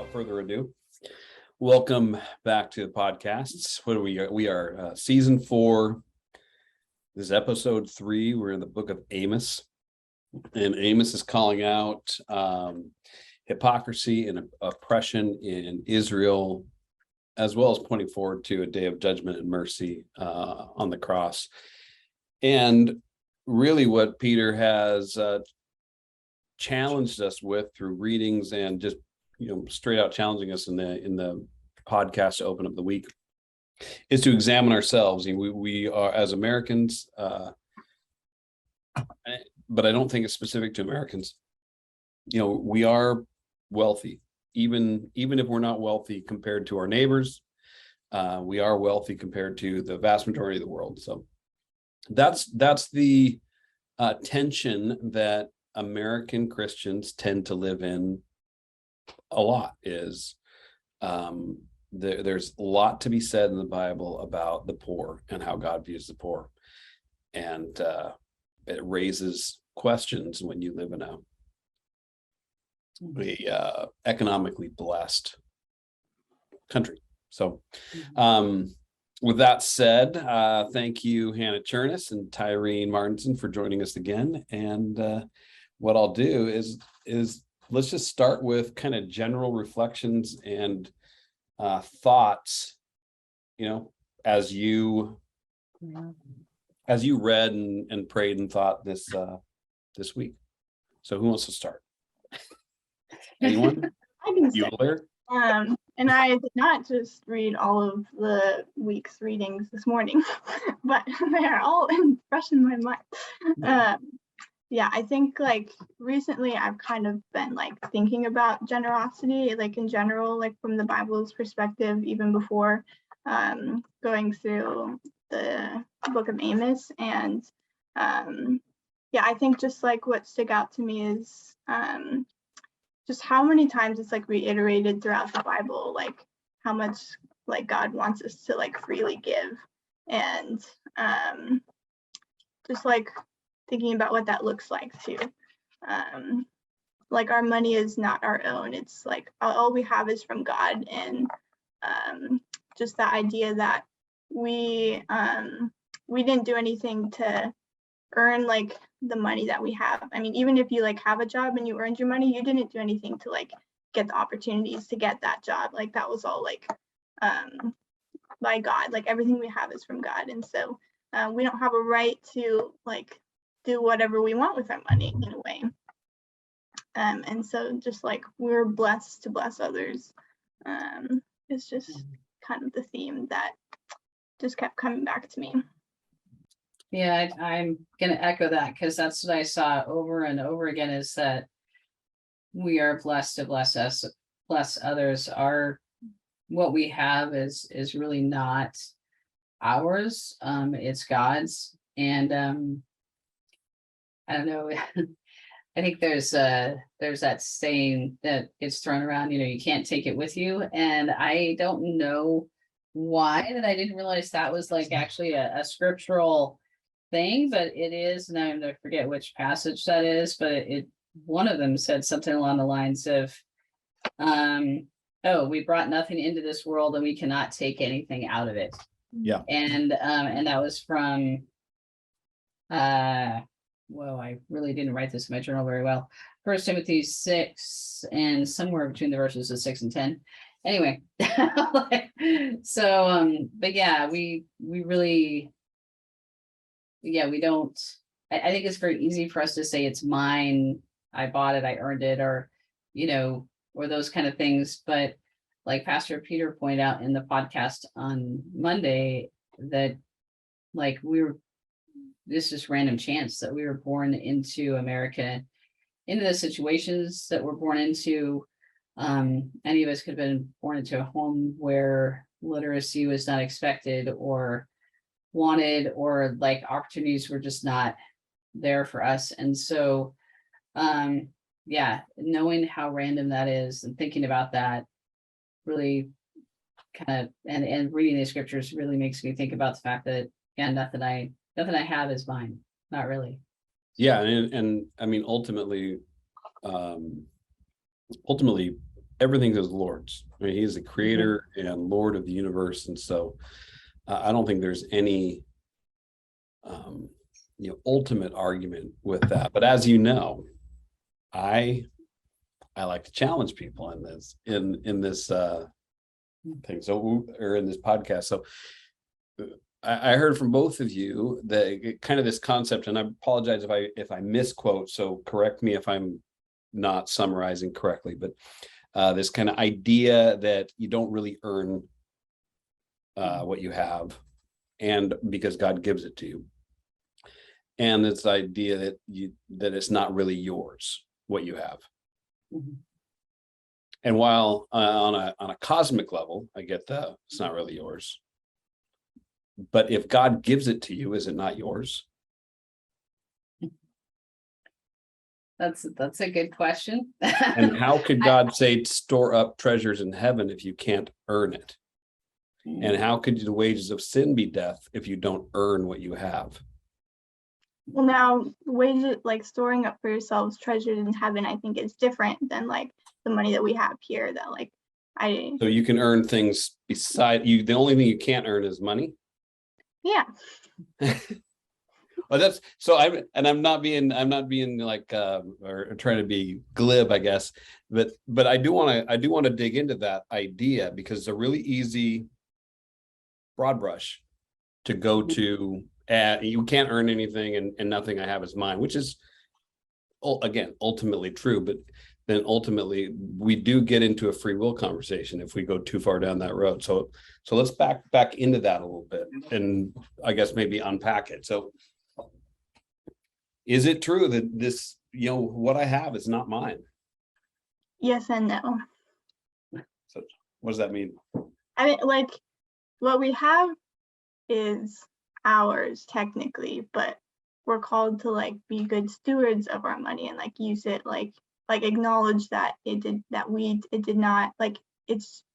without further ado, welcome back to the podcasts. What are we? We are season 4. This is episode 3. We're in the book of Amos, and Amos is calling out hypocrisy and oppression in Israel, as well as pointing forward to a day of judgment and mercy on the cross. And really what Peter has challenged us with through readings and just straight out challenging us in the podcast to open up the week is to examine ourselves. And we are, as Americans, but I don't think it's specific to Americans. We are wealthy, even if we're not wealthy compared to our neighbors. We are wealthy compared to the vast majority of the world. So that's the tension that American Christians tend to live in a lot. Is there's a lot to be said in the Bible about the poor and how God views the poor, and it raises questions when you live in a economically blessed country. So with that said, thank you, Hannah Chernus and Tyreen Martinson, for joining us again. And what I'll do is let's just start with kind of general reflections and thoughts, as you read and prayed and thought this week. So who wants to start? Anyone? I can start. And I did not just read all of the week's readings this morning, but they're all fresh in my mind. I think recently I've kind of been thinking about generosity, in general, from the Bible's perspective, even before going through the book of Amos. And I think just what stuck out to me is just how many times it's reiterated throughout the Bible, how much God wants us to freely give, and just thinking about what that looks like too. Our money is not our own. It's all we have is from God, and just the idea that we didn't do anything to earn the money that we have. I mean, even if you have a job and you earned your money, you didn't do anything to get the opportunities to get that job. That was all by God. Everything we have is from God, and so we don't have a right to do whatever we want with our money in a way. And so just we're blessed to bless others. It's just kind of the theme that just kept coming back to me. Yeah, I'm going to echo that, because that's what I saw over and over again, is that we are blessed to bless others. What we have is really not ours. It's God's. And I don't know. I think there's that saying that gets thrown around, you can't take it with you. And I don't know why that I didn't realize that was actually a scriptural thing, but it is, and I'm going to forget which passage that is, but one of them said something along the lines of, we brought nothing into this world and we cannot take anything out of it. Yeah. And that was from I really didn't write this in my journal very well. 1 Timothy 6, and somewhere between the verses of 6 and 10. Anyway, so but yeah, we really, we don't. I think it's very easy for us to say it's mine, I bought it, I earned it, or or those kind of things. But Pastor Peter pointed out in the podcast on Monday, that this is random chance that we were born into America, into the situations that we're born into. Any of us could have been born into a home where literacy was not expected or wanted, or opportunities were just not there for us. And so knowing how random that is and thinking about that really kind of, and reading the scriptures really makes me think about the fact that nothing I have is mine. Not really. Yeah. And I mean, ultimately, everything is Lord's. I mean, he's the creator and Lord of the universe. And so I don't think there's any ultimate argument with that. But as you know, I like to challenge people in this thing. So, or in this podcast. So I heard from both of you that kind of this concept, and I apologize if I misquote, so correct me if I'm not summarizing correctly, but this kind of idea that you don't really earn what you have, and because God gives it to you. And this idea that it's not really yours, what you have. Mhm. And while on a cosmic level, I get that it's not really yours. But if God gives it to you, is it not yours? That's a good question. And how could God say store up treasures in heaven if you can't earn it? And how could the wages of sin be death if you don't earn what you have? Well, now wages, like storing up for yourselves treasures in heaven, I think is different than like the money that we have here. That like So you can earn things beside you. The only thing you can't earn is money. Yeah. Well, that's so I'm not being like or trying to be glib, I guess, but I do want to dig into that idea, because it's a really easy broad brush to go to. You can't earn anything, and nothing I have is mine, which is again ultimately true, but then ultimately we do get into a free will conversation if we go too far down that road. So let's back into that a little bit, and I guess maybe unpack it. So is it true that this, what I have is not mine? Yes and no. So what does that mean? I mean, like what we have is ours technically, but we're called to like be good stewards of our money and like use it like acknowledge that it did not like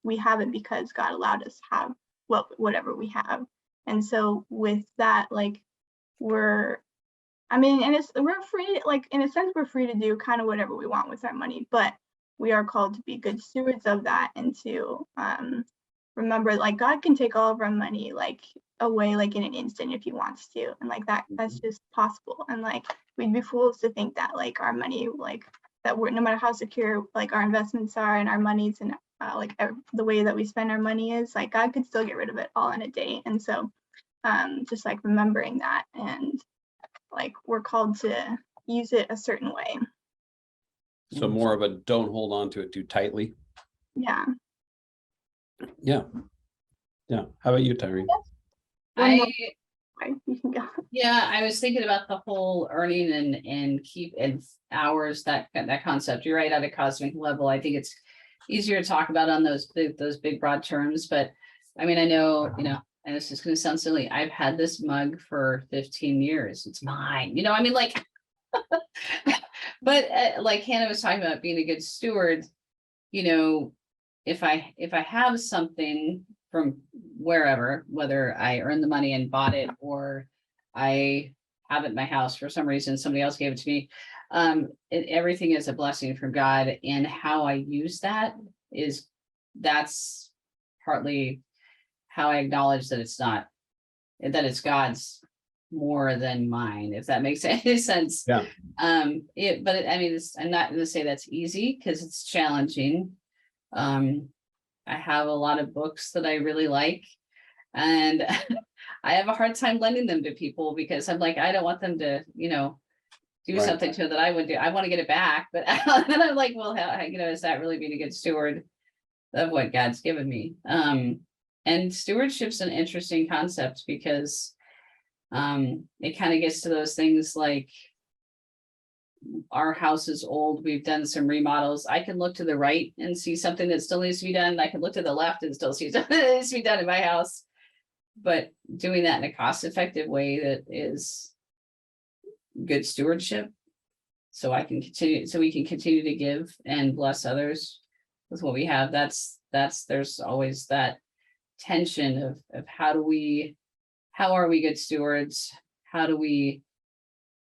we have it because God allowed us to have whatever we have. And so with that, like we're free, like in a sense we're free to do kind of whatever we want with our money, but we are called to be good stewards of that and to remember like God can take all of our money like away like in an instant if he wants to, and like that's just possible. And like we'd be fools to think that like our money, like that we're, no matter how secure like our investments are and our monies and the way that we spend our money is, like God could still get rid of it all in a day. And so just like remembering that, and like we're called to use it a certain way. So more of a don't hold on to it too tightly. Yeah. Yeah. How about you, Tyree? Yeah, I was thinking about the whole earning and keep and hours, that concept. You're right, at a cosmic level. I think it's easier to talk about on those big broad terms, but I mean, I know, and this is going to sound silly, I've had this mug for 15 years. It's mine, I mean, like, but like Hannah was talking about being a good steward, if I have something from wherever, whether I earned the money and bought it, or I have it in my house for some reason, somebody else gave it to me. Everything is a blessing from God, and how I use that's partly how I acknowledge that it's God's more than mine, if that makes any sense. Yeah. I mean, I'm not going to say that's easy, because it's challenging. I have a lot of books that I really like, and I have a hard time lending them to people because I'm like, I don't want them to, do Right. something to it that I would do. I want to get it back, but then I'm like, well, how, is that really being a good steward of what God's given me? And stewardship's an interesting concept, because it kind of gets to those things like, our house is old, we've done some remodels. I can look to the right and see something that still needs to be done. I can look to the left and still see something that needs to be done in my house. But doing that in a cost-effective way that is good stewardship, so we can continue to give and bless others with what we have. There's always that tension of how are we good stewards? How do we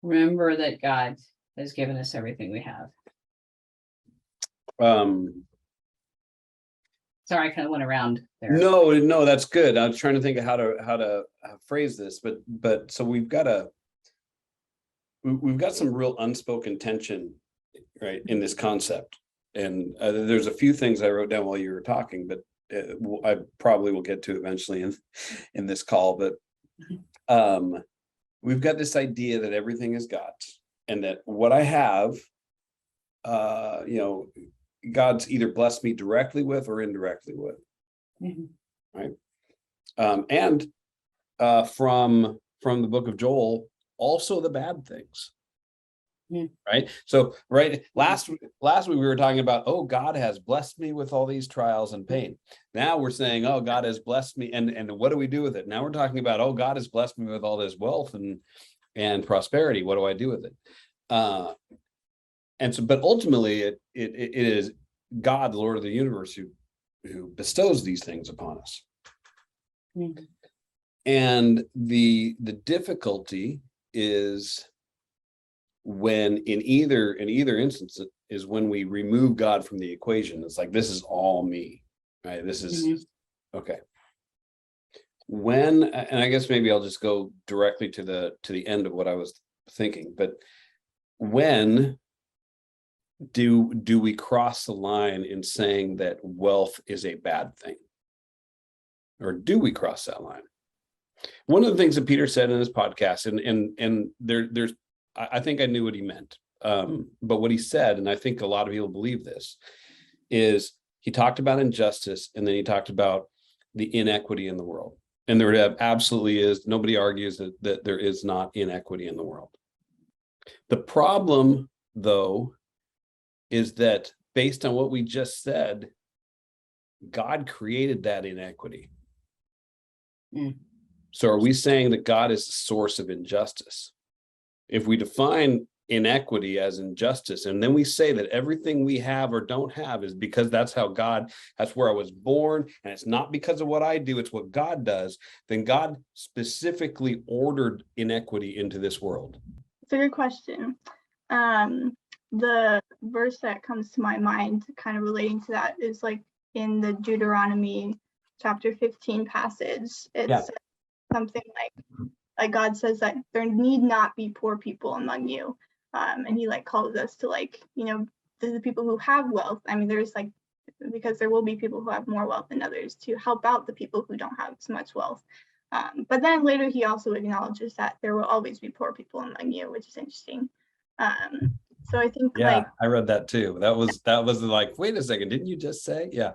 remember that God has given us everything we have? Sorry, I kind of went around there. No, that's good. I was trying to think of how to phrase this, but so we've got some real unspoken tension, right, in this concept. And there's a few things I wrote down while you were talking, but I probably will get to eventually in this call. But we've got this idea that everything is God's, and that what I have, God's either blessed me directly with or indirectly with. Right. And from the book of Joel, also the bad things. Right. So last week we were talking about, oh, God has blessed me with all these trials and pain. Now we're saying, oh, God has blessed me, and what do we do with it? Now we're talking about, oh, God has blessed me with all this wealth and prosperity. What do I do with it? And so, but ultimately it is God, the Lord of the universe, who bestows these things upon us. And the difficulty is when in either instance is when we remove God from the equation. It's like, this is all me, right? This is okay. And I guess maybe I'll just go directly to the end of what I was thinking, but when do we cross the line in saying that wealth is a bad thing? Or do we cross that line? One of the things that Peter said in his podcast, and there's I think I knew what he meant. But what he said, and I think a lot of people believe this, is he talked about injustice, and then he talked about the inequity in the world. And there absolutely is. Nobody argues that there is not inequity in the world. The problem, though, is that based on what we just said, God created that inequity. So are we saying that God is the source of injustice? If we define inequity as injustice, and then we say that everything we have or don't have is because that's where I was born, and it's not because of what I do, it's what God does, then God specifically ordered inequity into this world. It's a good question. The verse that comes to my mind kind of relating to that is like in the Deuteronomy chapter 15 passage. It's something like God says that there need not be poor people among you. And he like calls us to the people who have wealth. I mean, there's because there will be people who have more wealth than others, to help out the people who don't have as much wealth. But then later he also acknowledges that there will always be poor people among you, which is interesting. So I think I read that too. That was like, wait a second, didn't you just say? Yeah.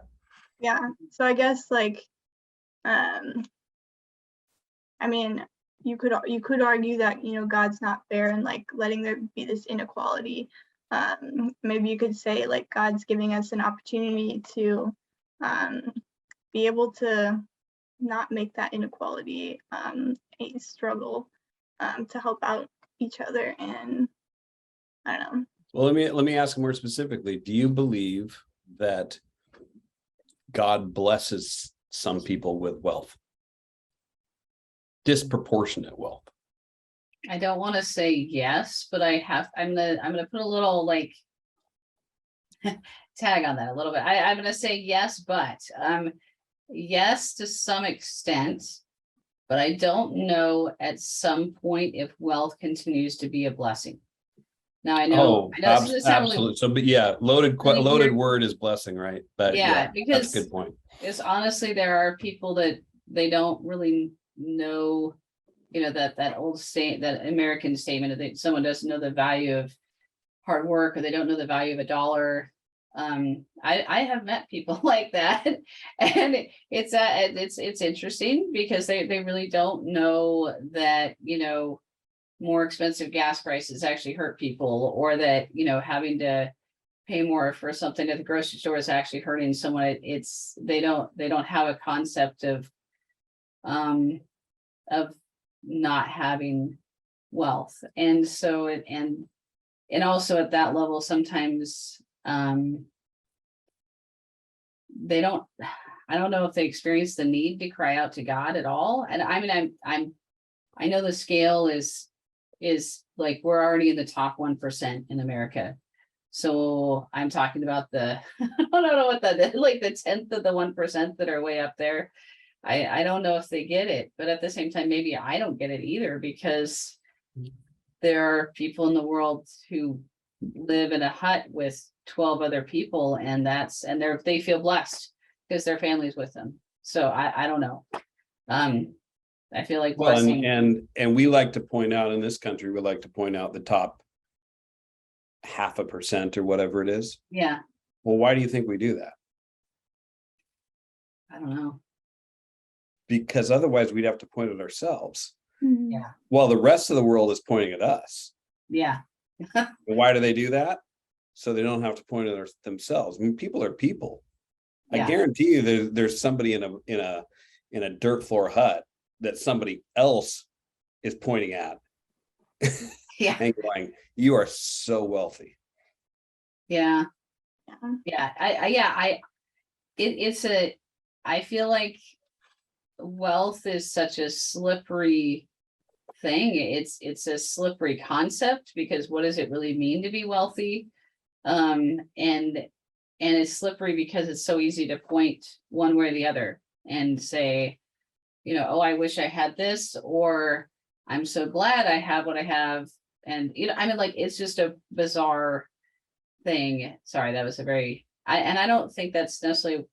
So I guess I mean, you could argue that God's not fair and letting there be this inequality. Maybe you could say God's giving us an opportunity to be able to not make that inequality a struggle, to help out each other. And I don't know. Well, let me ask more specifically. Do you believe that God blesses some people with wealth? Disproportionate wealth? I don't want to say yes, but I'm gonna put a little tag on that a little bit. I'm gonna say yes, but yes to some extent, but I don't know at some point if wealth continues to be a blessing. Now I know, absolutely. So, but loaded word is blessing, right? But because that's a good point. It's honestly, there are people that they don't really know, that old that American statement that someone doesn't know the value of hard work, or they don't know the value of a dollar. I have met people like that, and it's interesting because they really don't know that more expensive gas prices actually hurt people, or that having to pay more for something at the grocery store is actually hurting someone. They don't have a concept of not having wealth. And so and also at that level, sometimes I don't know if they experience the need to cry out to God at all. And I mean, I know the scale is like, we're already in the top 1% in America. So I'm talking about the, I don't know what that is, like the 10th of the 1% that are way up there. I don't know if they get it, but at the same time, maybe I don't get it either, because there are people in the world who live in a hut with 12 other people, and they feel blessed because their family's with them. So I don't know. I feel like Well, blessing. and we like to point out in this country, we like to point out the top 0.5% or whatever it is. Yeah, Well, why do you think we do that? I don't know. Because otherwise we'd have to point at ourselves Yeah, while the rest of the world is pointing at us. yeah, And why do they do that? So they don't have to point at themselves. I mean, people are people. yeah. I guarantee you there's somebody in a dirt floor hut that somebody else is pointing at Yeah, and going, you are so wealthy. yeah, Yeah. yeah. I feel like wealth is such a slippery thing. It's a slippery concept, because what does it really mean to be wealthy? And it's slippery because it's so easy to point one way or the other and say, oh, I wish I had this, or I'm so glad I have what I have. And, I mean, like, it's just a bizarre thing. Sorry, that was I don't think that's necessarily,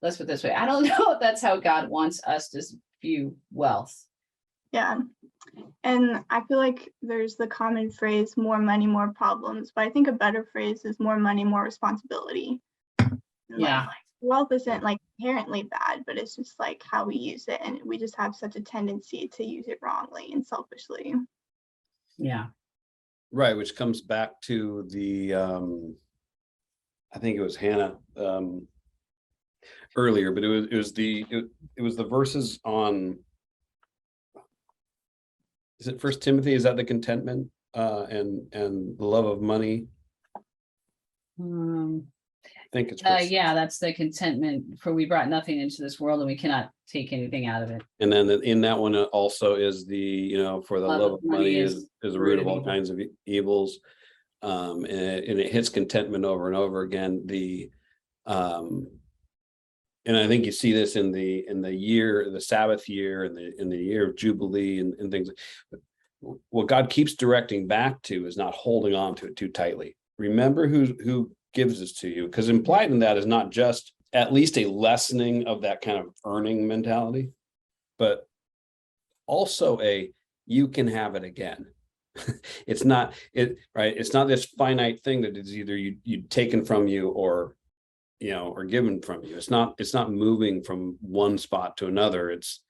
let's put it this way. I don't know if that's how God wants us to view wealth. Yeah. And I feel like there's the common phrase, more money, more problems. But I think a better phrase is more money, more responsibility. Yeah. Like, wealth isn't like inherently bad, but it's just like how we use it. And we just have such a tendency to use it wrongly and selfishly. Yeah. Right, which comes back to the I think it was Hannah earlier, but it was the verses on, is it First Timothy? Is that the contentment and the love of money? I think it's Yeah, that's the contentment, for we brought nothing into this world and we cannot take anything out of it. and then in that one also is the, for the love of money is the root of all kinds of evils. And it hits contentment over and over again. And I think you see this in the year, the Sabbath year, and in the year of Jubilee and things. What God keeps directing back to is not holding on to it too tightly. Remember who gives this to you, because implied in that is not just at least a lessening of that kind of earning mentality, but also you can have it again. It's not it's not this finite thing that is either you taken from you or or given from you. It's not moving from one spot to another. It's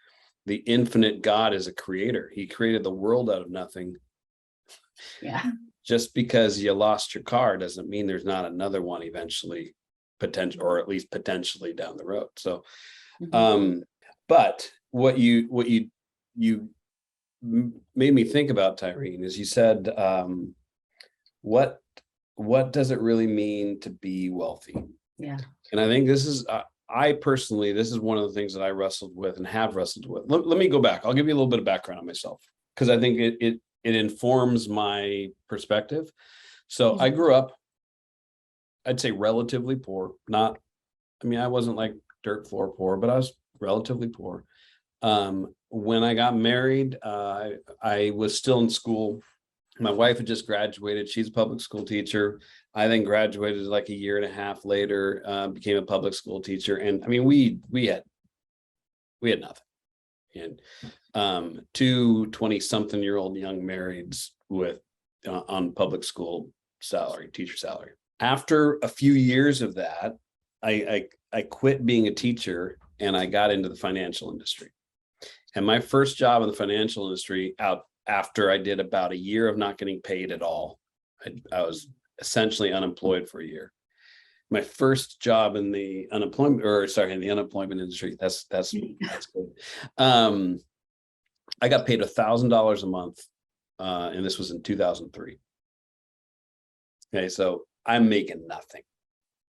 the infinite God is a creator. He created the world out of nothing. Yeah. Just because you lost your car doesn't mean there's not another one eventually, or at least potentially down the road. So but what you made me think about, Tyreen, is you said what does it really mean to be wealthy? Yeah. And I think this is this is one of the things that I wrestled with and have wrestled with. Let me go back. I'll give you a little bit of background on myself, because I think it informs my perspective. So I grew up, I'd say relatively poor. I wasn't like dirt floor poor, but I was relatively poor. When I got married, I was still in school. My wife had just graduated. She's a public school teacher. I then graduated like a year and a half later, became a public school teacher. And I mean, we had nothing. And 2 20-something-year-old young marrieds with on public school salary, teacher salary. After a few years of that, I quit being a teacher and I got into the financial industry. And my first job in the financial industry, after I did about a year of not getting paid at all, I was essentially unemployed for a year. My first job in the unemployment industry, that's good. I got paid $1,000 a month, and this was in 2003. Okay, so I'm making nothing,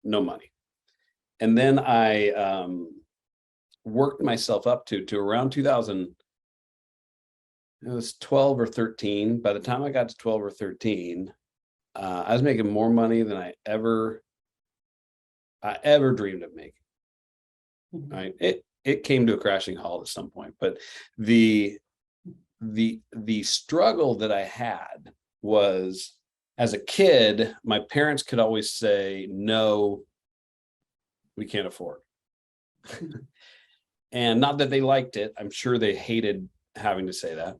no money. And then I worked myself up to around 2000. It was 12 or 13. By the time I got to 12 or 13, I was making more money than I ever dreamed of making. Mhm. Right. It came to a crashing halt at some point, but the struggle that I had was, as a kid, my parents could always say, no, we can't afford. And not that they liked it. I'm sure they hated having to say that.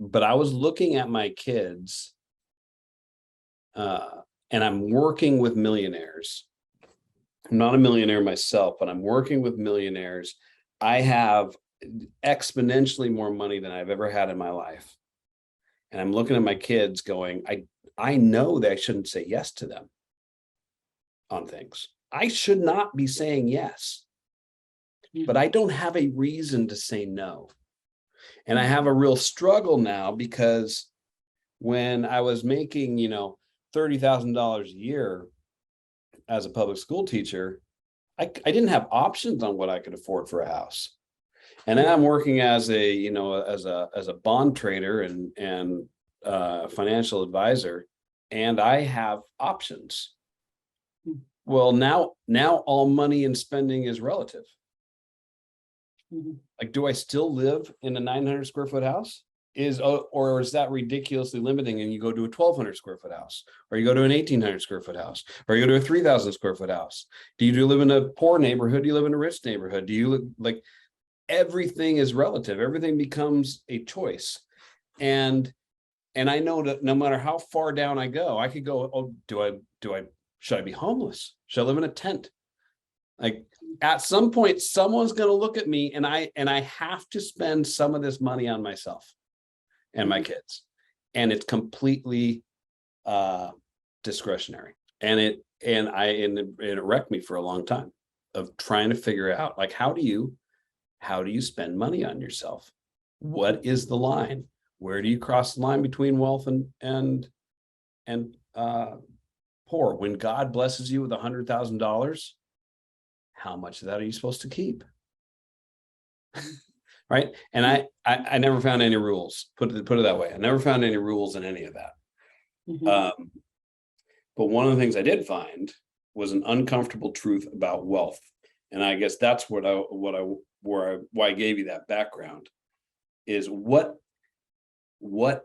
But I was looking at my kids, and I'm working with millionaires. I'm not a millionaire myself, but I'm working with millionaires. I have exponentially more money than I've ever had in my life. And I'm looking at my kids going, I know that I shouldn't say yes to them on things. I should not be saying yes, but I don't have a reason to say no. And I have a real struggle now, because when I was making, $30,000 a year as a public school teacher, I didn't have options on what I could afford for a house. And then I'm working as a, as a bond trader and financial advisor, and I have options. Well, now all money and spending is relative. Like, do I still live in a 900 square foot house? Or is that ridiculously limiting, and you go to a 1,200 square foot house, or you go to an 1,800 square foot house, or you go to a 3,000 square foot house? Do you live in a poor neighborhood? Do you live in a rich neighborhood? Do you live, like, everything is relative. Everything becomes a choice. And I know that no matter how far down I go, I could go, oh, should I be homeless? Should I live in a tent? Like, at some point, someone's going to look at me, and I have to spend some of this money on myself and my kids. And it's completely discretionary. And it wrecked me for a long time of trying to figure out, like, how do you spend money on yourself? What is the line? Where do you cross the line between wealth and poor? When God blesses you with $100,000, how much of that are you supposed to keep? Right. And I never found any rules. Put it that way. I never found any rules in any of that. But one of the things I did find was an uncomfortable truth about wealth. And I guess that's why I gave you that background, is what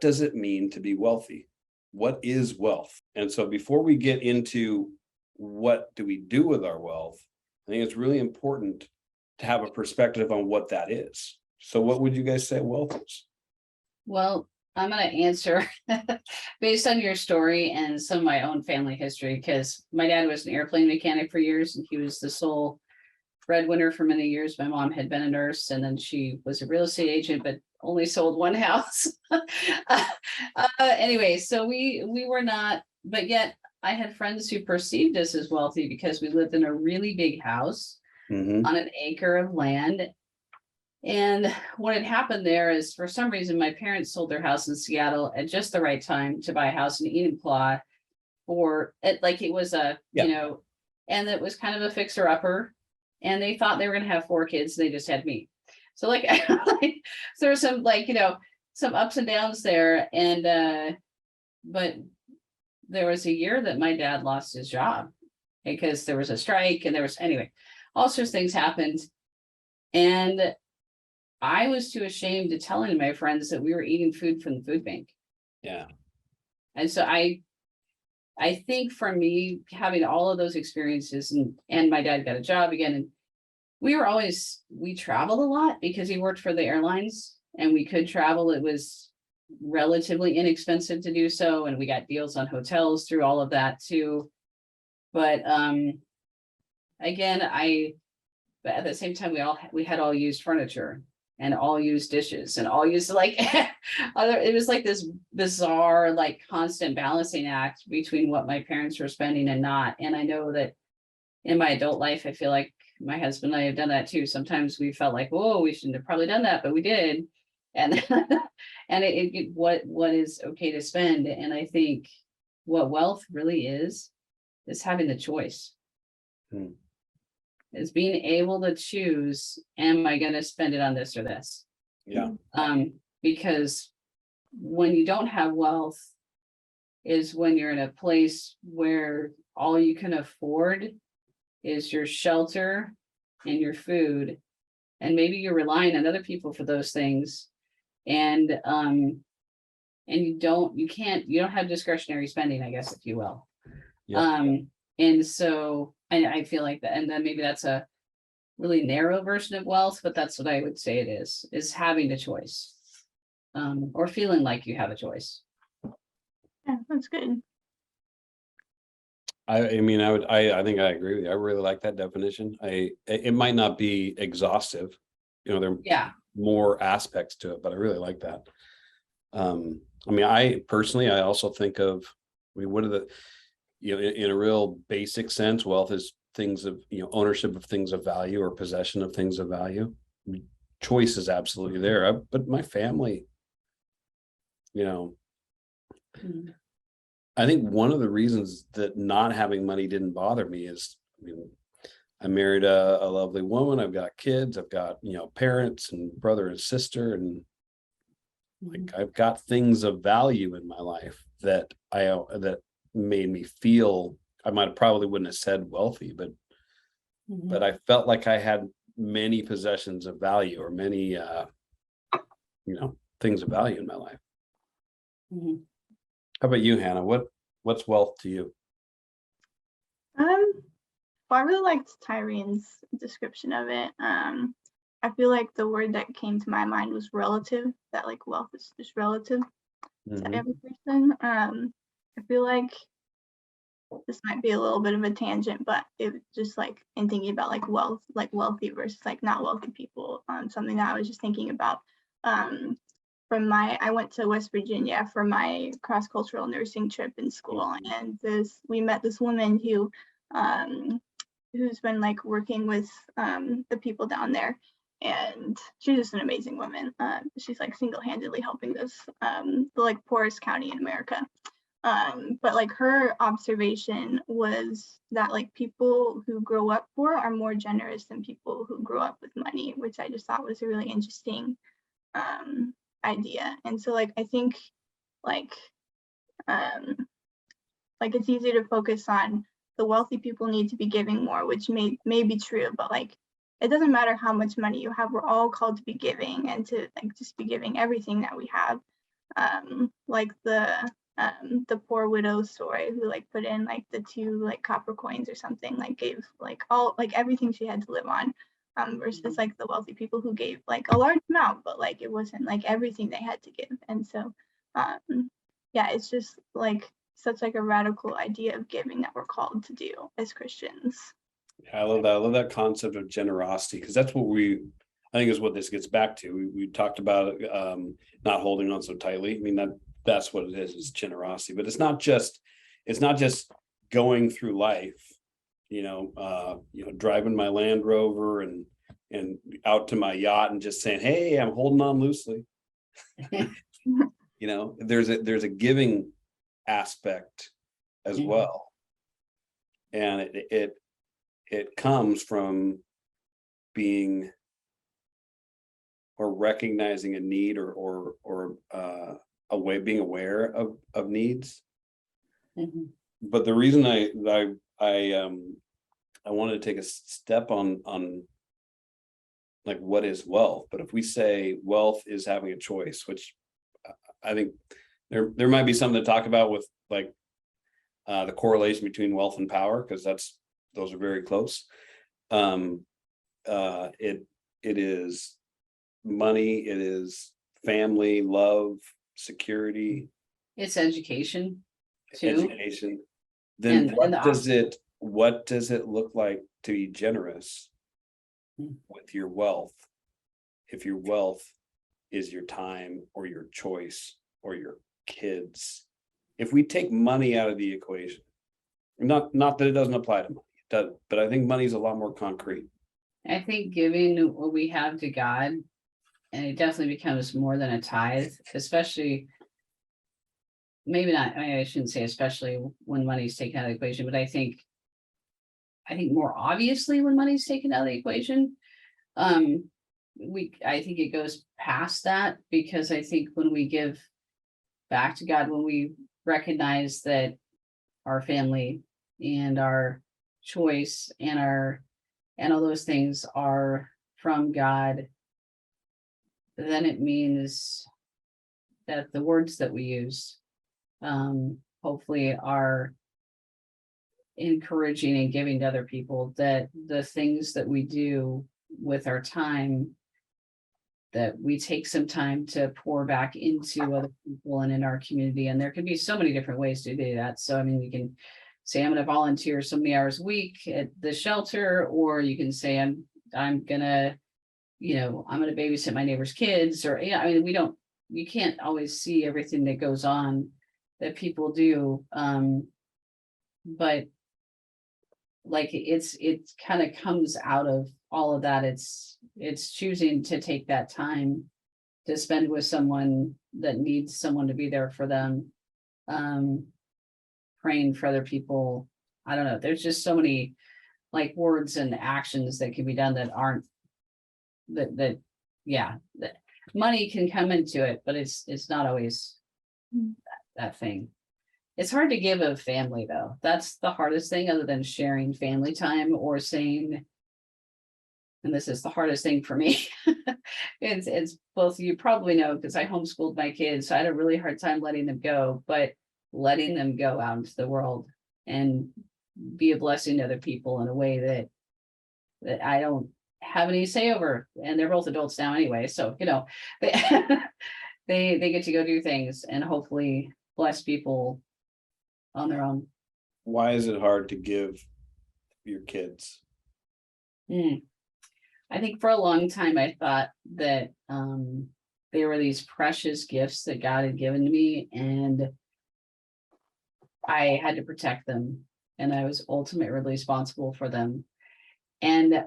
does it mean to be wealthy? What is wealth? And so before we get into what do we do with our wealth, I think it's really important to have a perspective on what that is. So what would you guys say wealth is? Well, I'm going to answer based on your story and some of my own family history, because my dad was an airplane mechanic for years, and he was the sole breadwinner for many years. My mom had been a nurse, and then she was a real estate agent, but only sold one house. Anyway, so we were not, but yet I had friends who perceived us as wealthy because we lived in a really big house on an acre of land. And what had happened there is, for some reason, my parents sold their house in Seattle at just the right time to buy a house in Enumclaw for it, like it was a, and it was kind of a fixer upper. And they thought they were going to have 4 kids. They just had me. So like, so there was some some ups and downs there. And, but there was a year that my dad lost his job because there was a strike, and there was, anyway, all sorts of things happened. And I was too ashamed to tell any of my friends that we were eating food from the food bank. Yeah. And so I think for me, having all of those experiences, and my dad got a job again, and we traveled a lot because he worked for the airlines, and we could travel. It was relatively inexpensive to do so, and we got deals on hotels through all of that too. But again, but at the same time, we had all used furniture and all used dishes and all used, like, it was like this bizarre, like, constant balancing act between what my parents were spending and not. And I know that in my adult life, I feel like my husband and I have done that too. Sometimes we felt like, whoa, we shouldn't have probably done that, but we did. And and what is okay to spend. And I think what wealth really is having the choice. Is being able to choose, am I going to spend it on this or this? Yeah. Because when you don't have wealth is when you're in a place where all you can afford is your shelter and your food, and maybe you're relying on other people for those things, and you don't have discretionary spending, I guess, if you will. Yeah. And so I feel like that, and then maybe that's a really narrow version of wealth, but that's what I would say it is having a choice, or feeling like you have a choice. Yeah, that's good. I mean, I think I agree with you. I really like that definition. It might not be exhaustive, there Yeah. are more aspects to it, but I really like that. I mean, I personally, I also think of, I mean, what are the, in a real basic sense, wealth is things of, ownership of things of value or possession of things of value. I mean, choice is absolutely there. But my family, Mhm. I think one of the reasons that not having money didn't bother me is, I mean, I married a lovely woman. I've got kids. I've got, parents and brother and sister, and like I've got things of value in my life that that made me feel, I probably wouldn't have said wealthy, but Mhm. I felt like I had many possessions of value, or many things of value in my life. Mhm. How about you, Hannah? What's wealth to you? Well, I really liked Tyrene's description of it. I feel like the word that came to my mind was relative, that like wealth is just relative to Mhm. every person. I feel like this might be a little bit of a tangent, but it just like in thinking about like wealth, like wealthy versus like not wealthy people, something that I was just thinking about. I went to West Virginia for my cross-cultural nursing trip in school, and we met this woman who's been like working with the people down there, and she's just an amazing woman. She's like single-handedly helping the like poorest county in America. But like her observation was that like people who grow up poor are more generous than people who grow up with money, which I just thought was a really interesting idea. And so like I think like it's easy to focus on the wealthy people need to be giving more, which may be true, but like it doesn't matter how much money you have, we're all called to be giving and to like just be giving everything that we have. Like the poor widow story who like put in like the 2 like copper coins or something, like gave like all like everything she had to live on, versus like the wealthy people who gave like a large amount, but like it wasn't like everything they had to give. And so yeah, it's just like such like a radical idea of giving that we're called to do as Christians. Yeah, I love that. I love that concept of generosity, because that's what I think is what this gets back to. We talked about not holding on so tightly. I mean, that's what it is generosity. But it's not just going through life, driving my Land Rover and out to my yacht and just saying, "Hey, I'm holding on loosely." There's a giving aspect as well, and it comes from being or recognizing a need, or being aware of needs. Mhm. But the reason I wanted to take a step on like what is wealth, but if we say wealth is having a choice, which I think there might be something to talk about with like the correlation between wealth and power, because those are very close. It is money, it is family, love, security, It's education too. education. Then And what does it look like to be generous with your wealth, if your wealth is your time or your choice or your kids? If we take money out of the equation, not that it doesn't apply to money, it does, but I think money is a lot more concrete. I think giving what we have to God, and it definitely becomes more than a tithe, especially maybe not, I shouldn't say especially when money's taken out of the equation, but I think more obviously when money's taken out of the equation, I think it goes past that, because I think when we give back to God, when we recognize that our family and our choice and all those things are from God, then it means that the words that we use hopefully are encouraging and giving to other people, that the things that we do with our time, that we take some time to pour back into other people and in our community. And there can be so many different ways to do that. So, I mean, you can say, I'm going to volunteer so many hours a week at the shelter, or you can say, I'm gonna, I'm gonna babysit my neighbor's kids, or, I mean, you can't always see everything that goes on that people do. But like, it kind of comes out of all of that. It's choosing to take that time to spend with someone that needs someone to be there for them. Praying for other people. I don't know. There's just so many like words and actions that can be done that aren't that money can come into it, but it's not always that thing. It's hard to give a family, though. That's the hardest thing, other than sharing family time or saying, and this is the hardest thing for me. It's both, you probably know, because I homeschooled my kids, so I had a really hard time letting them go, but letting them go out into the world and be a blessing to other people in a way that I don't have any say over. And they're both adults now anyway, so they they get to go do things and hopefully bless people on their own. Why is it hard to give your kids? I think for a long time I thought that they were these precious gifts that God had given to me, and I had to protect them, and I was ultimately responsible for them. And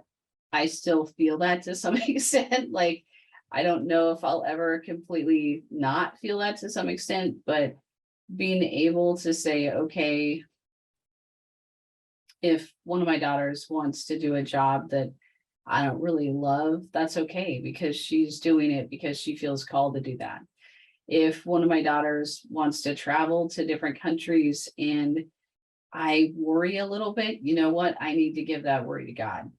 I still feel that to some extent. Like, I don't know if I'll ever completely not feel that to some extent, but being able to say, okay, if one of my daughters wants to do a job that I don't really love, that's okay, because she's doing it because she feels called to do that. If one of my daughters wants to travel to different countries and I worry a little bit, you know what? I need to give that worry to God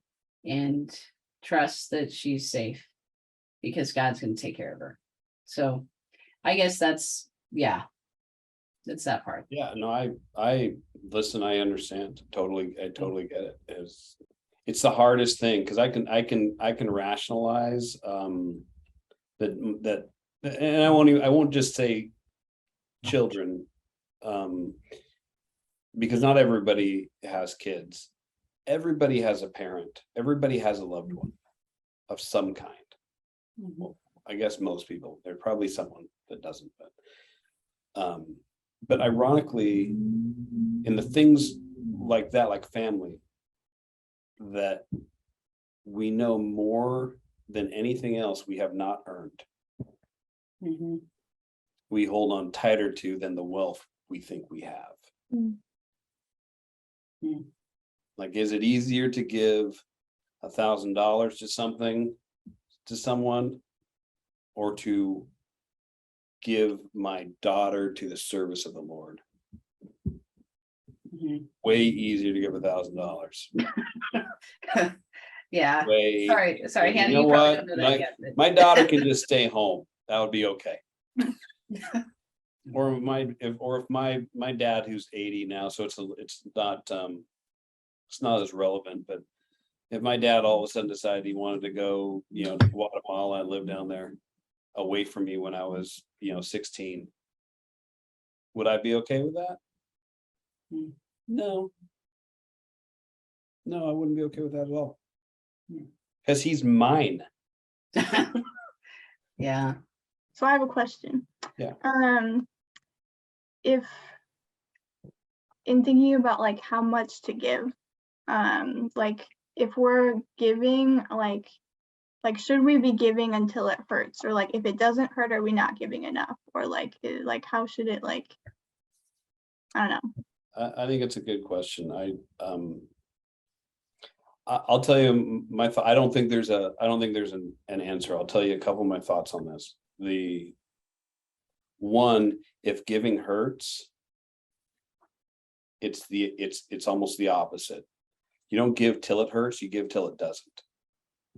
and trust that she's safe, because God's going to take care of her. So I guess that's that part. Yeah, no, I listen, I understand totally. I totally get it. It's the hardest thing, because I can rationalize that, and I won't just say children, because not everybody has kids. Everybody has a parent. Everybody has a loved one of some kind. Well, I guess most people. There's probably someone that doesn't, but ironically, in the things like that, like family, that we know more than anything else we have not earned. We hold on tighter to than the wealth we think we have. Like, is it easier to give $1,000 to someone, or to give my daughter to the service of the Lord? Way easier to give $1,000. Yeah. Way, Sorry, Hannah, you know you probably what? don't know that yet. My daughter can just stay home. That would be okay. Or if my dad, who's 80 now, so it's not as relevant, but if my dad all of a sudden decided he wanted to go, to Guatemala and live down there away from me when I was, 16, would I be okay with that? No, I wouldn't be okay with that at all. Because he's mine. Yeah. So I have a question. Yeah. If in thinking about like how much to give, like if we're giving, like should we be giving until it hurts, or like if it doesn't hurt, are we not giving enough, or like how should it, like, I don't know. I think it's a good question. I'll tell you my I don't think there's an answer. I'll tell you a couple of my thoughts on this. One, if giving hurts, it's almost the opposite. You don't give till it hurts, you give till it doesn't.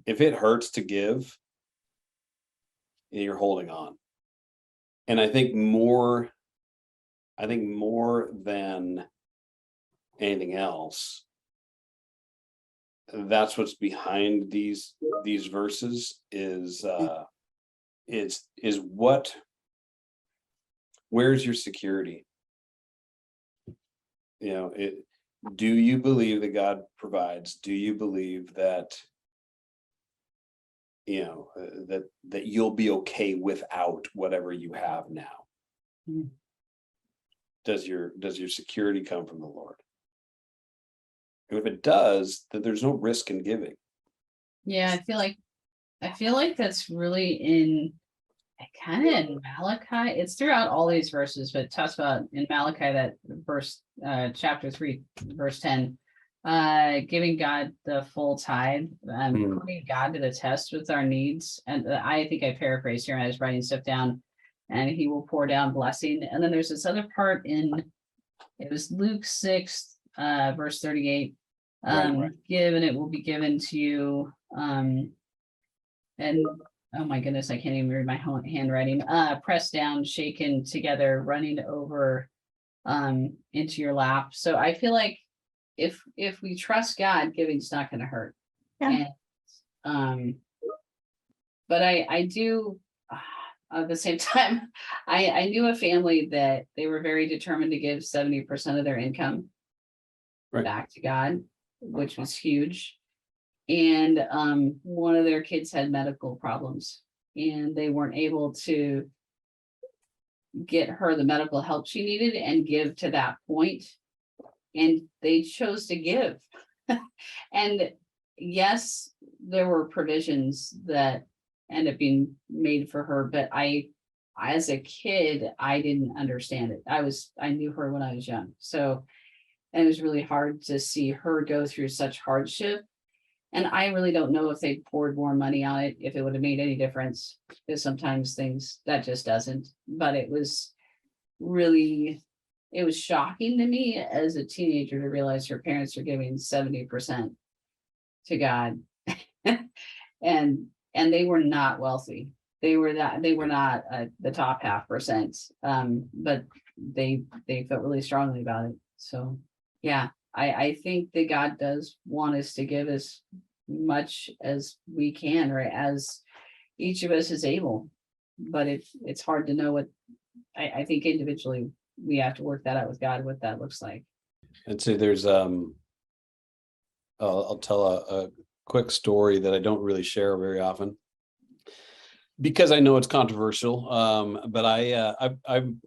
If it hurts to give, you're holding on. And I think more than anything else, that's what's behind these verses is where's your security? Do you believe that God provides? Do you believe that that you'll be okay without whatever you have now? Mm. Does your security come from the Lord? And if it does, then there's no risk in giving. Yeah, I feel like that's really in kind of in Malachi. It's throughout all these verses, but it talks about in Malachi that verse chapter 3, verse 10, giving God the full tithe, putting God to the test with our needs. And I think I paraphrased here, and I was writing stuff down, and he will pour down blessing. And then there's this other part it was Luke 6, verse 38. Right. Give and it will be given to you. And oh my goodness, I can't even read my handwriting. Pressed down, shaken together, running over into your lap. So I feel like if we trust God, giving's not going to hurt. Yeah. And but I do at the same time, I knew a family that they were very determined to give 70% of their income back to God, which was huge. And one of their kids had medical problems, and they weren't able to get her the medical help she needed and give to that point. And they chose to give. And yes, there were provisions that ended up being made for her, but as a kid, I didn't understand it. I knew her when I was young. So, and it was really hard to see her go through such hardship. And I really don't know if they poured more money on it, if it would have made any difference, because sometimes things that just doesn't. But it was shocking to me as a teenager to realize her parents are giving 70% to God. and they were not wealthy. They were not the top 0.5%. But they felt really strongly about it. So yeah. I think that God does want us to give as much as we can, right? As each of us is able, but it's hard to know what I think individually we have to work that out with God, what that looks like. I'd say there's I'll tell a quick story that I don't really share very often because I know it's controversial. But I'm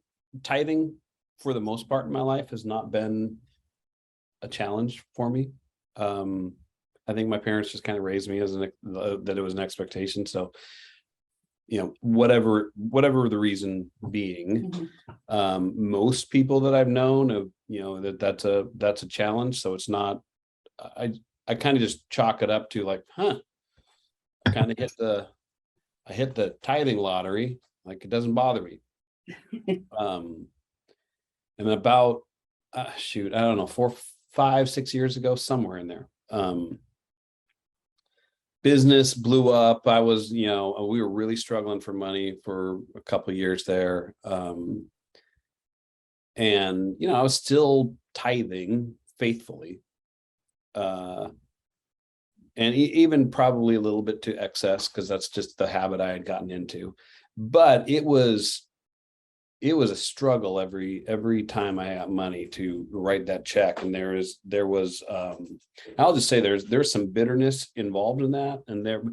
tithing for the most part in my life has not been a challenge for me. I think my parents just kind of raised me as that it was an expectation. So, whatever the reason being, most people that I've known of, that's a challenge. So it's not, I kind of just chalk it up to like, I kind of hit the tithing lottery. Like it doesn't bother me. And about, I don't know, 4, 5, 6 years ago, somewhere in there, business blew up. I was, we were really struggling for money for a couple of years there. And, I was still tithing faithfully. And even probably a little bit to excess, because that's just the habit I had gotten into. But it was a struggle every time I got money to write that check. And there was I'll just say there's some bitterness involved in that, and there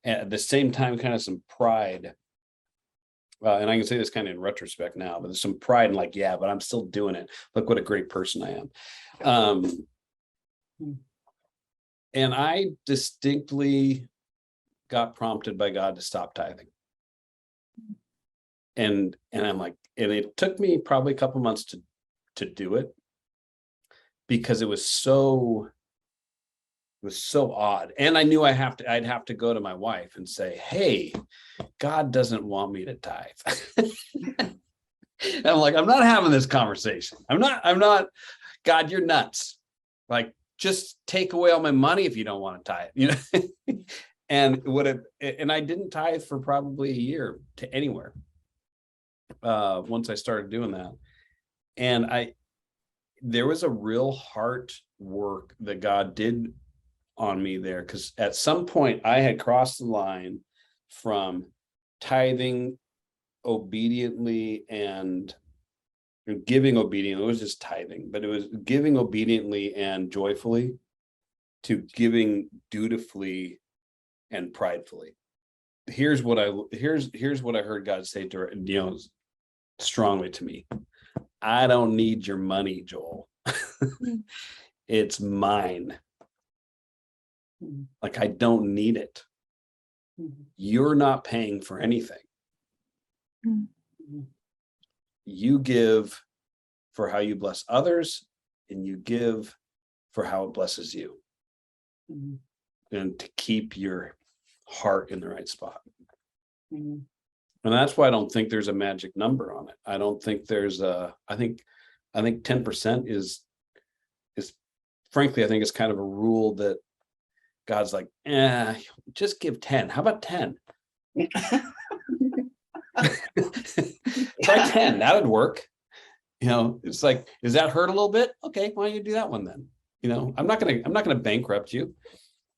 at the same time kind of some pride. And I can say this kind of in retrospect now, but there's some pride in like, yeah, but I'm still doing it. Look what a great person I am. And I distinctly got prompted by God to stop tithing. And I'm like, and it took me probably a couple months to do it, because it was so odd. And I knew I'd have to go to my wife and say, hey, God doesn't want me to tithe. And I'm like, I'm not having this conversation. I'm not, God, you're nuts. Like, just take away all my money if you don't want to tithe, you know? And I didn't tithe for probably a year to anywhere. Once I started doing that. And there was a real heart work that God did on me there, because at some point I had crossed the line from tithing obediently and giving obediently. It was just tithing, but it was giving obediently and joyfully to giving dutifully and pridefully. Here's what I heard God say to her, you know, strongly to me. I don't need your money, Joel. It's mine. Like, I don't need it. You're not paying for anything. You give for how you bless others, and you give for how it blesses you. And to keep your heart in the right spot. And that's why I don't think there's a magic number on it. I don't think there's I think 10% is frankly, I think it's kind of a rule that God's like, just give 10. How about 10? Try 10. That'd work. You know, it's like, does that hurt a little bit? Okay, why don't you do that one then? You know, I'm not gonna bankrupt you.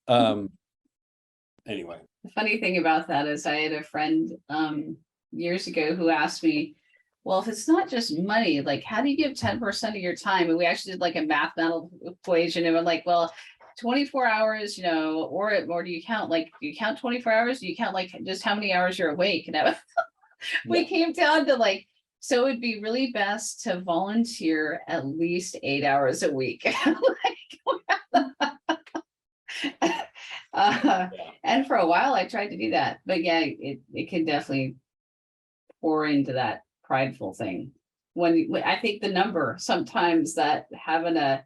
Anyway. The funny thing about that is I had a friend years ago who asked me, well, if it's not just money, like, how do you give 10% of your time? And we actually did like a mathematical equation, and we're like, well, 24 hours, you know, or do you count, like, do you count 24 hours? Do you count like just how many hours you're awake? And we came down to like, so it'd be really best to volunteer at least 8 hours a week. And for a while I tried to do that, but yeah, it can definitely pour into that prideful thing. When I think the number sometimes that having a,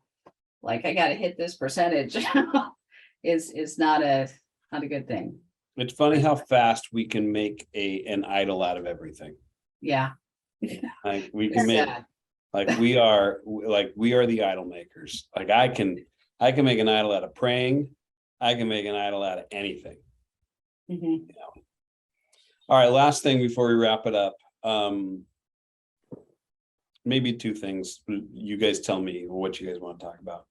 like, I got to hit this percentage is not a good thing. It's funny how fast we can make an idol out of everything. Yeah. Like, we can make, like, we are the idol makers. Like, I can make an idol out of praying. I can make an idol out of anything. You know? All right, last thing before we wrap it up. Maybe two things. You guys tell me what you guys want to talk about.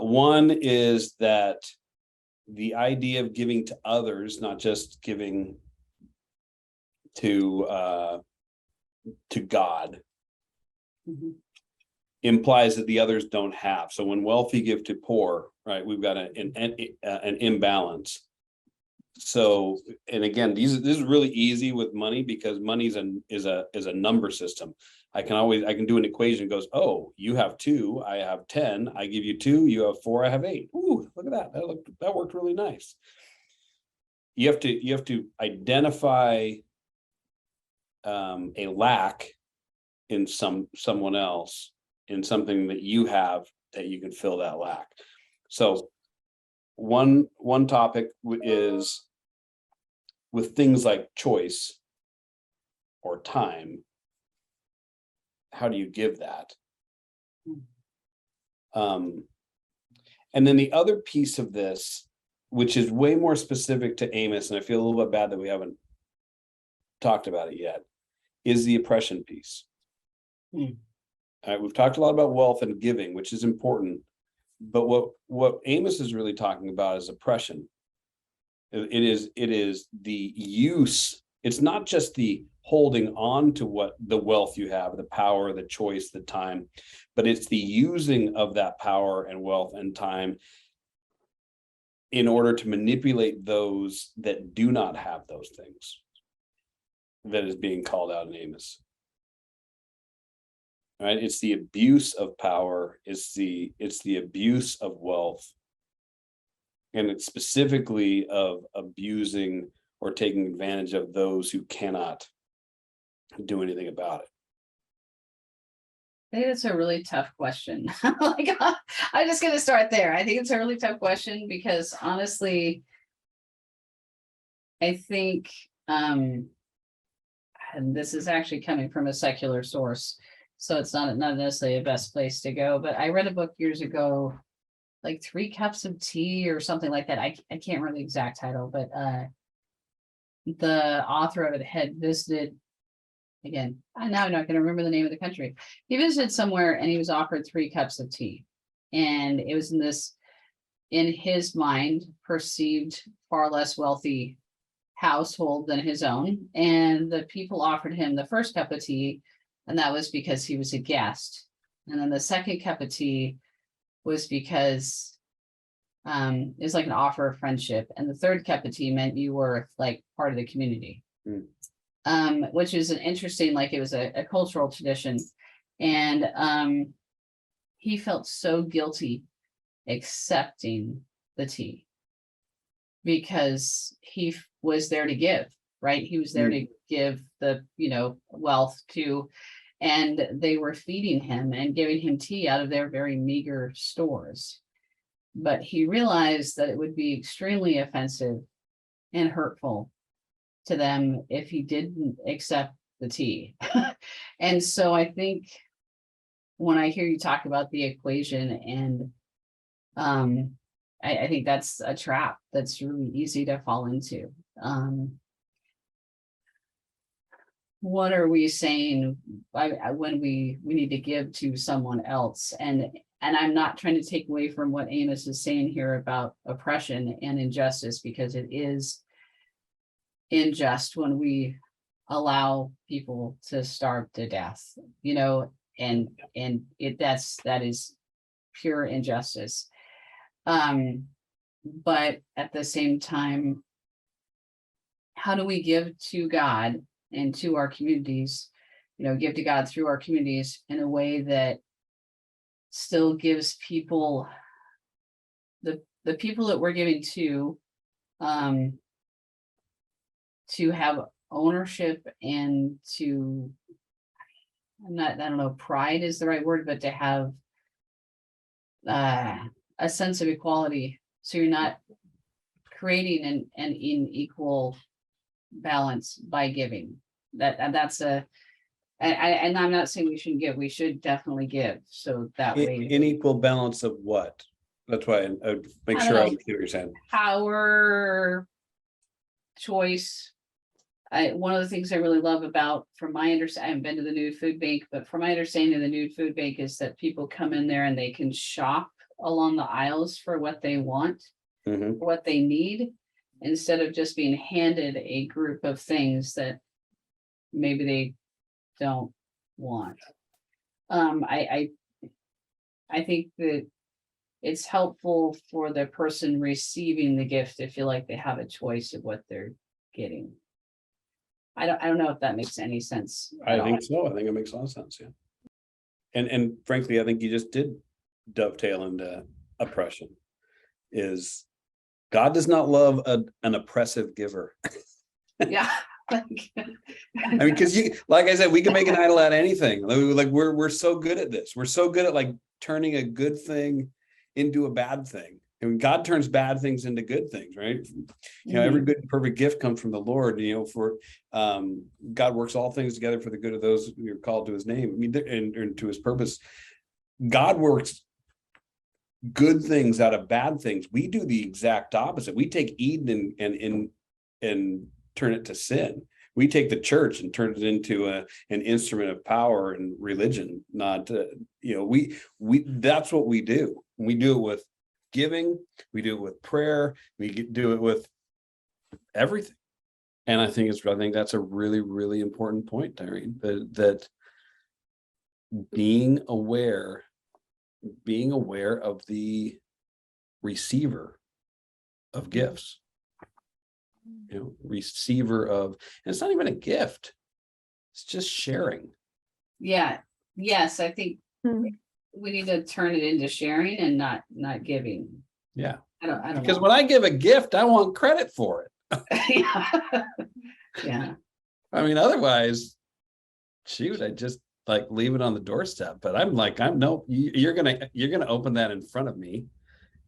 One is that the idea of giving to others, not just giving to God, implies that the others don't have. So when wealthy give to poor, right, we've got an imbalance. So, and again, this is really easy with money, because money is a number system. I can do an equation that goes, oh, you have 2, I have 10, I give you 2, you have 4, I have 8. Ooh, look at that. That worked really nice. You have to identify a lack in someone else, in something that you have that you can fill that lack. So one topic is with things like choice or time. How do you give that? And then the other piece of this, which is way more specific to Amos, and I feel a little bit bad that we haven't talked about it yet, is the oppression piece. All right, we've talked a lot about wealth and giving, which is important, but what Amos is really talking about is oppression. It is the use. It's not just the holding on to what the wealth you have, the power, the choice, the time, but it's the using of that power and wealth and time in order to manipulate those that do not have those things. That is being called out in Amos. Right? It's the abuse of power. It's the abuse of wealth. And it's specifically of abusing or taking advantage of those who cannot do anything about it. I think it's a really tough question. Like, I'm just going to start there. I think it's a really tough question because honestly, I think and this is actually coming from a secular source, so it's not necessarily the best place to go, but I read a book years ago, like 3 Cups of Tea or something like that. I can't remember the exact title, but the author of it had visited, again, now I'm not going to remember the name of the country. He visited somewhere and he was offered 3 cups of tea. And it was in his mind, perceived far less wealthy household than his own. And the people offered him the first cup of tea, and that was because he was a guest. And then the second cup of tea was because it's like an offer of friendship. And the third cup of tea meant you were like part of the community. Which is an interesting, like it was a cultural tradition. And he felt so guilty accepting the tea because he was there to give, right? He was there to give the, wealth to, and they were feeding him and giving him tea out of their very meager stores. But he realized that it would be extremely offensive and hurtful to them if he didn't accept the tea. And so I think when I hear you talk about the equation, and I think that's a trap that's really easy to fall into. What are we saying when we need to give to someone else? And I'm not trying to take away from what Amos is saying here about oppression and injustice, because it is unjust when we allow people to starve to death, and that is pure injustice. But at the same time, how do we give to God and to our communities, give to God through our communities in a way that still gives people, the people that we're giving to have ownership and to, I don't know, pride is the right word, but to have a sense of equality. So you're not creating an unequal balance by giving. That's and I'm not saying we shouldn't give, we should definitely give. So that way. Unequal balance of what? That's why I would make sure I understand what you're saying. Power, choice. One of the things I really love about, from my understanding, I haven't been to the Nude Food Bank, but from my understanding of the Nude Food Bank is that people come in there and they can shop along the aisles for what they want, what they need, instead of just being handed a group of things that maybe they don't want. I think that it's helpful for the person receiving the gift to feel like they have a choice of what they're getting. I don't know if that makes any sense. I think so. I think it makes a lot of sense. Yeah. And frankly, I think you just did dovetail into oppression. Is God does not love an oppressive giver. Yeah. I mean, because like I said, we can make an idol out of anything. Like we're so good at this. We're so good at like turning a good thing into a bad thing. And God turns bad things into good things, right? Every good and perfect gift comes from the Lord. For God works all things together for the good of those who are called to His name. I mean, and to His purpose. God works good things out of bad things. We do the exact opposite. We take Eden and turn it to sin. We take the church and turn it into an instrument of power and religion. Not we that's what we do. We do it with giving, we do it with prayer, we do it with everything. And I think that's a really, really important point, Tyreen, that being aware of the receiver of gifts, receiver of, and it's not even a gift, it's just sharing. Yeah. Yes, I think we need to turn it into sharing and not giving. Yeah. I don't because know. when I give a gift, I want credit for it. Yeah. I mean, otherwise, shoot, I just like leave it on the doorstep. But you're gonna open that in front of me,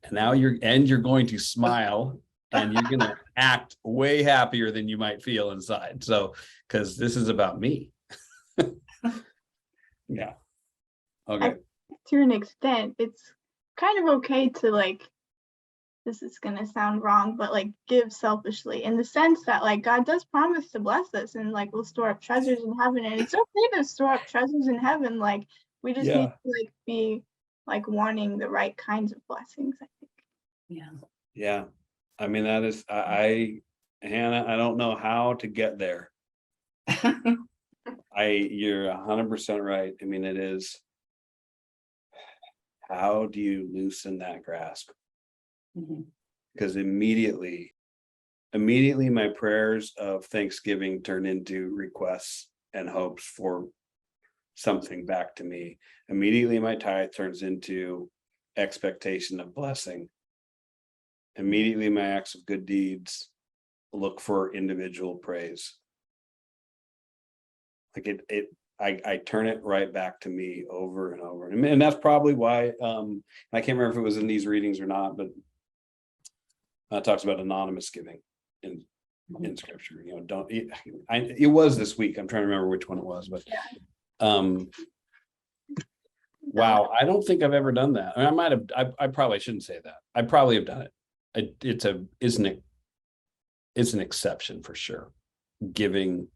and now you're going to smile and you're going to act way happier than you might feel inside. So, because this is about me. Yeah. Okay. To an extent, it's kind of okay to like, this is gonna sound wrong, but like give selfishly, in the sense that like God does promise to bless us and like we'll store up treasures in heaven, and it's okay to store up treasures in heaven. Like we just need to like be like wanting the right kinds of blessings, I think. Yeah. Yeah. I mean, that is, Hannah, I don't know how to get there. You're 100% right. I mean, it is, how do you loosen that grasp? Mhm. Because immediately my prayers of thanksgiving turn into requests and hopes for something back to me. Immediately my tithe turns into expectation of blessing. Immediately my acts of good deeds look for individual praise. Like I turn it right back to me over and over. And that's probably why I can't remember if it was in these readings or not, but it talks about anonymous giving in scripture. You know, it was this week. I'm trying to remember which one it was, but wow, I don't think I've ever done that. I mean, I might have, I probably shouldn't say that. I probably have done it. It's an exception for sure. Giving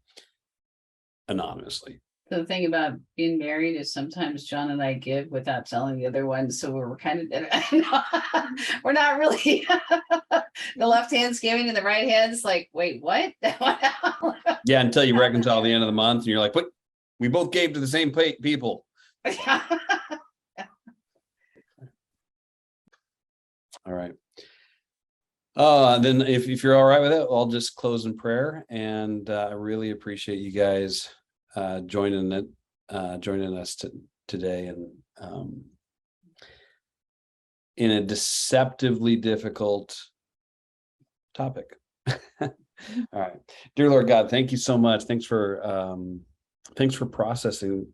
anonymously. The thing about being married is sometimes John and I give without telling the other one, so we're kind of we're not really the left hand's giving and the right hand's like, wait, what? Yeah, until you reconcile the end of the month and you're like, what? We both gave to the same people. All right. Then if you're all right with it, I'll just close in prayer. And I really appreciate you guys joining us today, and in a deceptively difficult topic. All right. Dear Lord God, thank you so much. Thanks for processing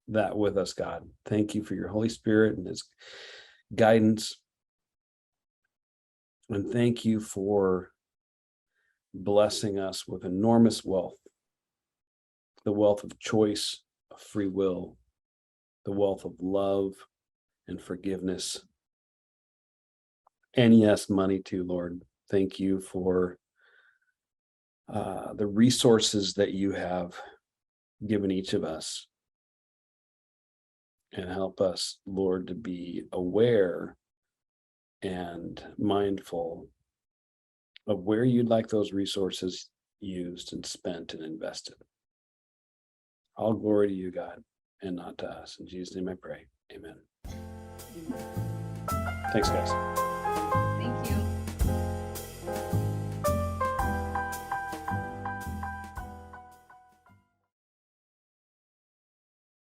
that with us, God. Thank you for your Holy Spirit and his guidance. And thank you for blessing us with enormous wealth, the wealth of choice, of free will, the wealth of love and forgiveness. And yes, money too, Lord. Thank you for the resources that you have given each of us. And help us, Lord, to be aware and mindful of where you'd like those resources used and spent and invested. All glory to you, God, and not to us. In Jesus' name I pray. Amen. Thanks, guys.